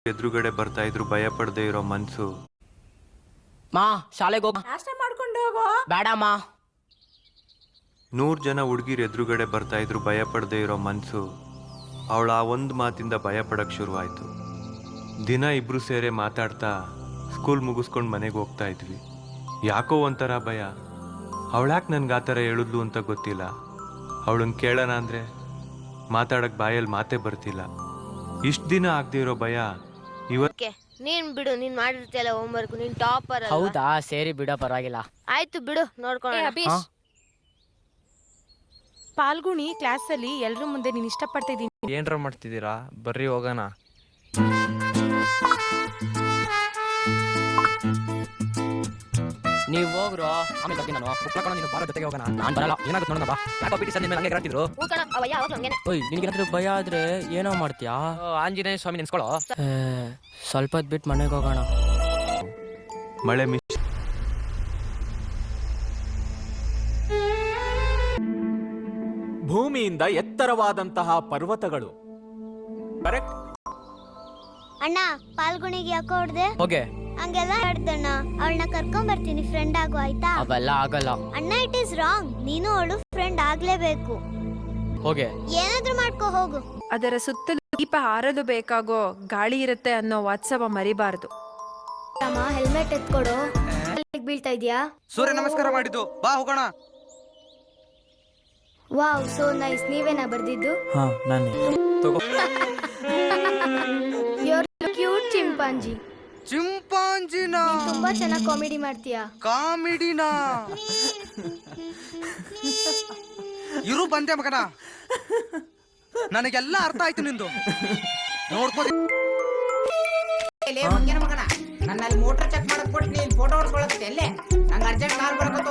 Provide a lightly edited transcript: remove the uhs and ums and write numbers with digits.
ಎದುರುಗಡೆ ಬರ್ತಾ ಇದ್ರು ಭಯ ಪಡದೆ ಇರೋ ಮನ್ಸು. ಮಾ ಶಾಲೆಗೆ ಹೋಗ ನಾಷ್ಟ ಮಾಡ್ಕೊಂಡು ಹೋಗೋ. ಬೇಡಮ್ಮ. 100 ಜನ ಹುಡುಗಿರ್ ಎದುರುಗಡೆ ಬರ್ತಾ ಇದ್ರು ಭಯ ಪಡದೆ ಇರೋ ಮನ್ಸು. ಅವಳ ಆ ಒಂದು ಮಾತಿಂದ ಭಯ ಪಡಕ್ ಶುರುವಾಯ್ತು. ದಿನ ಇಬ್ರು ಸೇರೆ ಮಾತಾಡ್ತಾ ಸ್ಕೂಲ್ ಮುಗಿಸ್ಕೊಂಡು ಮನೆಗೆ ಹೋಗ್ತಾ ಇದ್ವಿ. ಯಾಕೋ ಒಂಥರ ಭಯ. ಅವಳ್ಯಾಕೆ ನನ್ಗೆ ಆ ಥರ ಹೇಳಿದ್ಲು ಅಂತ ಗೊತ್ತಿಲ್ಲ. ಅವಳನ್ನ ಕೇಳೋಣ ಅಂದರೆ ಮಾತಾಡಕ್ಕೆ ಬಾಯಲ್ಲಿ ಮಾತೇ ಬರ್ತಿಲ್ಲ. ಇಷ್ಟು ದಿನ ಆಗದೆ ಇರೋ ಭಯ ಇವತ್ತು. ನೀನ್ ಬಿಡು, ನೀನ್ ಮಾಡಿರ್ತಿಯಲ್ಲ ಹೋಮ್ವರ್ಕ್, ನೀನ್ ಟಾಪರ್. ಹೌದಾ, ಸೇರಿ ಬಿಡೋ, ಪರವಾಗಿಲ್ಲ. ಆಯ್ತು ಬಿಡು, ನೋಡ್ಕೊಳ್ಳೋಣ. ಪಾಲ್ಗುಣಿ ಕ್ಲಾಸಲ್ಲಿ ಎಲ್ರ ಮುಂದೆ ನೀನ್ ಇಷ್ಟಪಡ್ತಾ ಇದೀನಿ. ಏನ್ರ ಮಾಡ್ತಿದ್ದೀರಾ? ಬರ್ರಿ ಹೋಗೋಣ. ನೀವು ಹೋಗ್ರು, ಆಮೇಲೆ ಬರ್ತೀನಿ ನಾನು. ಕುಟ್ಲಕೊಂಡು ನೀನು ಬಾರ ಜೊತೆಗೆ ಹೋಗೋಣ. ನಾನು ಬರಲ್ಲ. ಏನಾಗುತ್ತೆ ನೋಡೋಣ ಬಾ. ಯಾಕೋ ಬಿಟ್ಟು ಸರ್ ನಿಮ್ಮ ಹಂಗೆ ಹೇಳ್ತಿದ್ರು. ಓಯ್, ನಿನಗೇನಾದ್ರೂ ಭಯ ಆದ್ರೆ ಏನೋ ಮಾಡ್ತೀಯಾ? ಆಂಜನೇಯ ಸ್ವಾಮಿ ನೆನ್ಸ್ಕೊಳ್ಳೋ. ಸ್ವಲ್ಪ ಹೊತ್ತು ಬಿಟ್ಟು ಮನೆಗೆ ಹೋಗೋಣ. ಮಳೆ ಭೂಮಿಯಿಂದ ಎತ್ತರವಾದಂತಹ ಪರ್ವತಗಳು. ಕರೆಕ್ಟ್. ಅಣ್ಣ, ಪಾಲ್ಗುಣಿಗೆ ಯಾಕೋ ಹೊಡ್ದೆ? ಹೋಗೆ. ಹಂಗೆಲ್ಲ ಹೇಳ್ದಣ್ಣ. ಅವಳನ್ನ ಕರ್ಕೊಂಡ್ ಬರ್ತೀನಿ, ಫ್ರೆಂಡ್ ಆಗು, ಆಯ್ತಾ? ಅವೆಲ್ಲ ಆಗಲ್ಲ. ಅಣ್ಣ, ಇಟ್ ಇಸ್ ರಾಂಗ್. ನೀನು ಅವಳು ಫ್ರೆಂಡ್ ಆಗ್ಲೇಬೇಕು. ಹೋಗೆ. ಏನಾದ್ರೂ ಮಾಡ್ಕೋ, ಹೋಗು. ಅದರ ಸುತ್ತಲೂ ದೀಪ ಹಾರಲು ಬೇಕಾಗೋ ಗಾಳಿ ಇರುತ್ತೆ ಅನ್ನೋ ವಾತ್ಸವ ಮರಿಬಾರದು. ಅಮ್ಮ, ಹೆಲ್ಮೆಟ್ ಎತ್ಕೊಡು. ಬೀಳ್ತಾ ಇದೀಯಾ? ಸೂರ್ಯ ನಮಸ್ಕಾರ ಮಾಡಿದ್ದು, ಬಾ ಹೋಗೋಣ. Wow, so nice. ನೀವೇನಾ ಬರ್ದಿದ್ದು? ಹಾ, ನಾನೇ. You're cute chimpanzee. ಚಿಂಪಾಂಜಿನ ತುಂಬಾ ಚೆನ್ನಾಗಿ ಕಾಮಿಡಿ ಮಾಡ್ತೀಯಾ. ಕಾಮಿಡಿನ ಇರು ಬಂದೆ ಮಗನ. ನನಗೆಲ್ಲ ಅರ್ಥ ಆಯ್ತು ನಿಂದು. ನೋಡ್ಕೋ ಮಗನ, ನನ್ನಲ್ಲಿ ಮೋಟರ್ ಚೆಕ್ ಮಾಡಕ್ ಕೊಟ್ಟು ನೀನ್ ಫೋಟೋ ಹೊಡ್ಕೊಳತ್ತೆ. ಎಲ್ಲೇ ನಂಗೆ ಅರ್ಜೆಂಟ್ ಕಾರ್ ಬರ್ಕೊತ